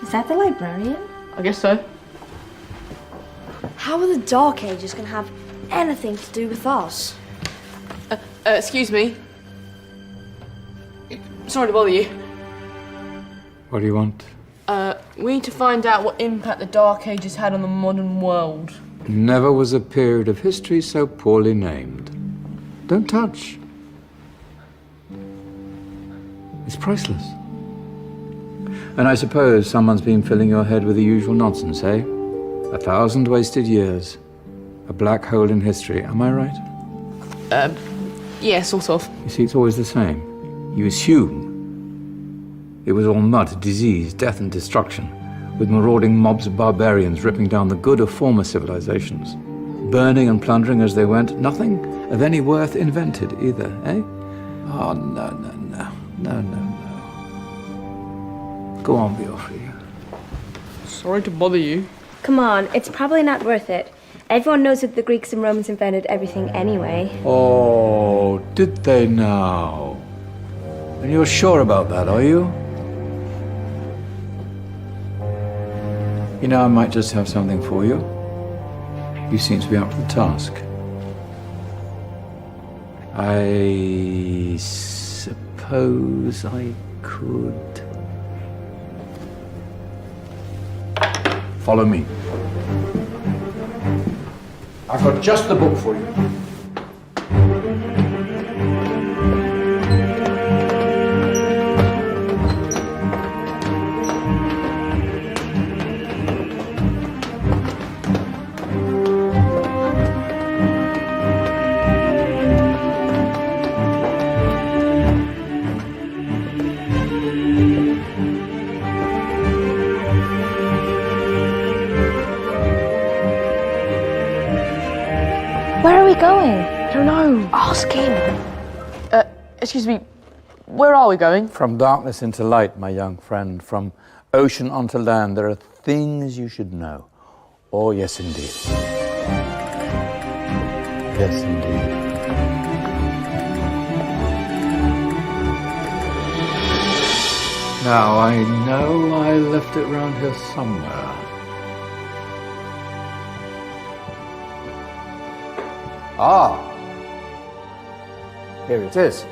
Is that the librarian? I guess so. How are the Dark Ages going to have anything to do with us? Excuse me. Sorry to bother you. What do you want? We need to find out what impact the Dark Ages had on the modern world. Never was a period of history so poorly named. Don't touch. It's priceless. And I suppose someone's been filling your head with the usual nonsense, eh? 1,000 wasted years. A black hole in history, am I right? Yeah, sort of. You see, it's always the same. You assume it was all mud, disease, death and destruction, with marauding mobs of barbarians ripping down the good of former civilizations, burning and plundering as they went, nothing of any worth invented either, eh? Oh, no. Go on, Beofrey. Sorry to bother you. Come on, it's probably not worth it. Everyone knows that the Greeks and Romans invented everything anyway. Oh, did they now? And you're sure about that, are you? You know, I might just have something for you. You seem to be up to the task. I suppose I could... Follow me. I've got just the book for you. Where are we going? I don't know. Ask him. Excuse me. Where are we going? From darkness into light, my young friend. From ocean onto land, there are things you should know. Oh, yes, indeed. Yes, indeed. Now, I know I left it round here somewhere. Ah, here it is.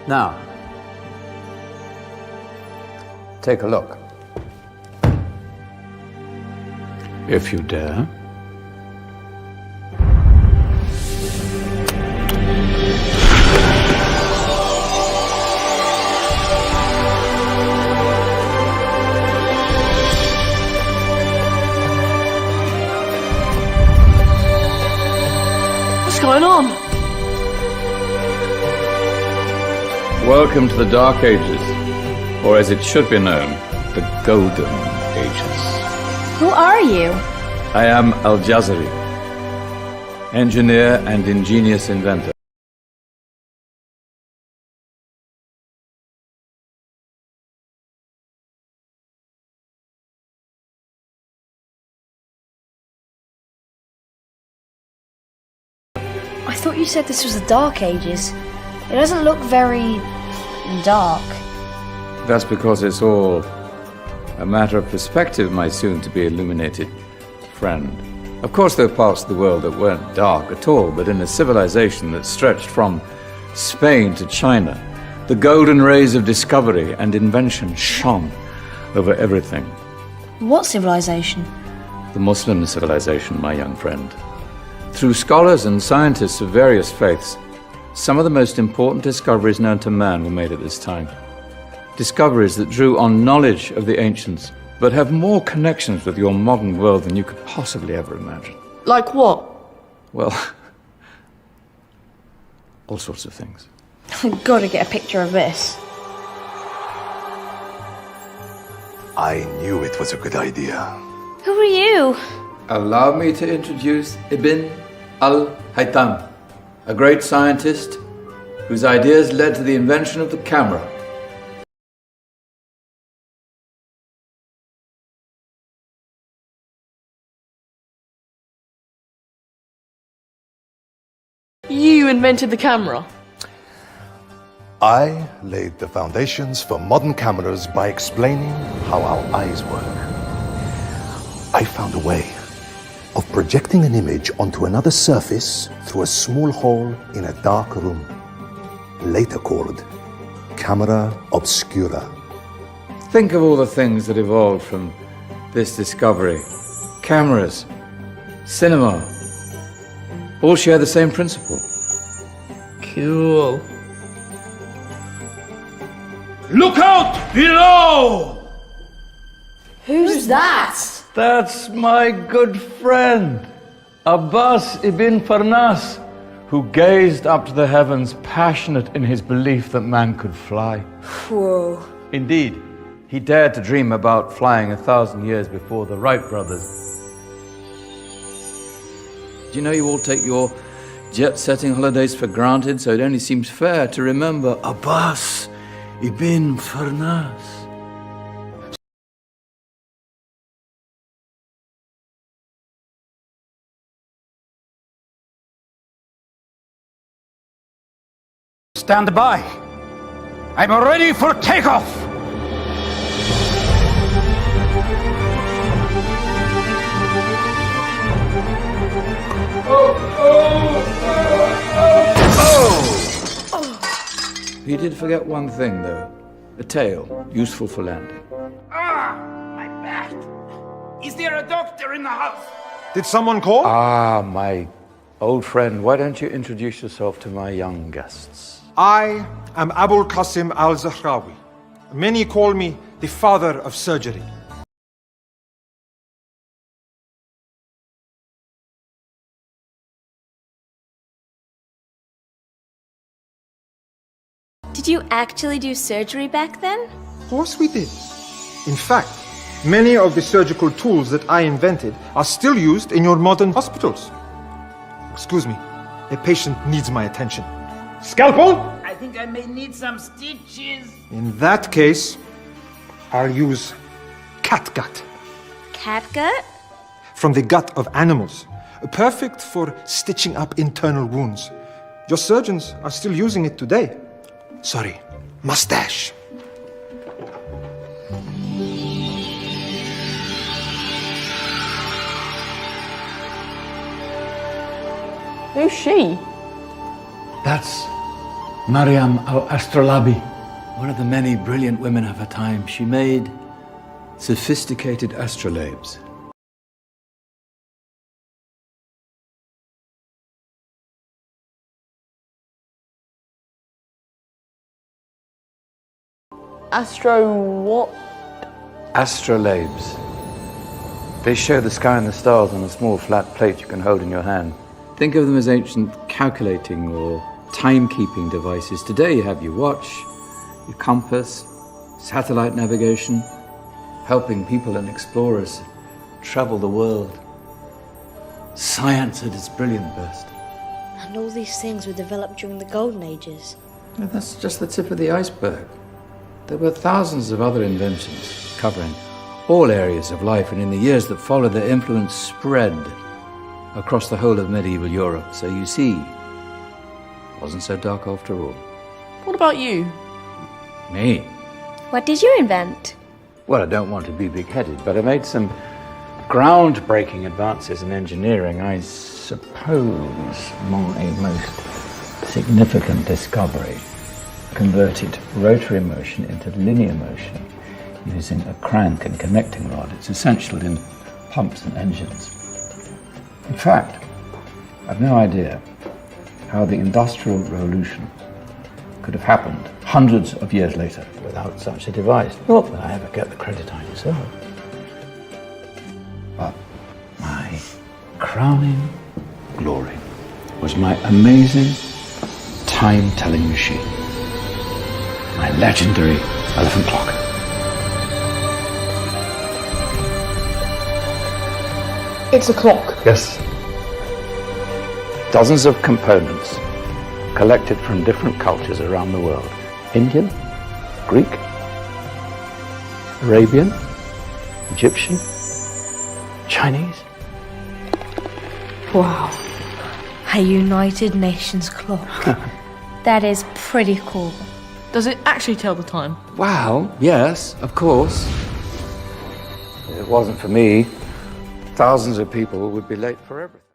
Now, take a look. If you dare. What's going on? Welcome to the Dark Ages, or as it should be known, the Golden Ages. Who are you? I am Al-Jazari, engineer and ingenious inventor. I thought you said this was the Dark Ages. It doesn't look very dark. That's because it's all a matter of perspective, my soon-to-be illuminated friend. Of course, there are parts of the world that weren't dark at all, but in a civilization that stretched from Spain to China, the golden rays of discovery and invention shone over everything. What civilization? The Muslim civilization, my young friend. Through scholars and scientists of various faiths, some of the most important discoveries known to man were made at this time. Discoveries that drew on knowledge of the ancients, but have more connections with your modern world than you could possibly ever imagine. Like what? Well, all sorts of things. I've got to get a picture of this. I knew it was a good idea. Who are you? Allow me to introduce Ibn al-Haytham, a great scientist whose ideas led to the invention of the camera. You invented the camera? I laid the foundations for modern cameras by explaining how our eyes work. I found a way of projecting an image onto another surface through a small hole in a dark room, later called camera obscura. Think of all the things that evolved from this discovery. Cameras, cinema, all share the same principle. Cool. Look out below! Who's that? That's my good friend, Abbas ibn Farnas, who gazed up to the heavens, passionate in his belief that man could fly. Whoa. Indeed, he dared to dream about flying 1,000 years before the Wright brothers. Do you know you all take your jet-setting holidays for granted, so it only seems fair to remember Abbas ibn Farnas. Stand by. I'm ready for takeoff. You did forget one thing, though. A tail, useful for landing. My back. Is there a doctor in the house? Did someone call? Ah, my old friend, why don't you introduce yourself to my young guests? I am Abul Qasim al-Zahrawi. Many call me the father of surgery. Did you actually do surgery back then? Of course we did. In fact, many of the surgical tools that I invented are still used in your modern hospitals. Excuse me, a patient needs my attention. Scalpel? I think I may need some stitches. In that case, I'll use catgut Catgut? from the gut of animals. Perfect for stitching up internal wounds. Your surgeons are still using it today. Sorry, mustache. Who's she? That's Maryam al-Astrolabi, one of the many brilliant women of her time. She made sophisticated astrolabes. Astro what? Astrolabes. They show the sky and the stars on a small flat plate you can hold in your hand. Think of them as ancient calculating or timekeeping devices. Today you have your watch, your compass, satellite navigation, helping people and explorers travel the world. Science at its brilliant best. And all these things were developed during the Golden Ages. Yeah, that's just the tip of the iceberg. There were thousands of other inventions covering all areas of life, and in the years that followed, their influence spread across the whole of medieval Europe. So you see, it wasn't so dark after all. What about you? Me? What did you invent? Well, I don't want to be big-headed, but I made some groundbreaking advances in engineering. I suppose my most significant discovery converted rotary motion into linear motion using a crank and connecting rod. It's essential in pumps and engines. In fact, I've no idea how the Industrial Revolution could have happened hundreds of years later without such a device. Not that I ever get the credit I deserve. But my crowning glory was my amazing time-telling machine. My legendary elephant clock. It's a clock. Yes. Dozens of components collected from different cultures around the world. Indian, Greek, Arabian, Egyptian, Chinese. Wow. A United Nations clock. That is pretty cool. Does it actually tell the time? Well, yes, of course. If it wasn't for me, thousands of people would be late for everything.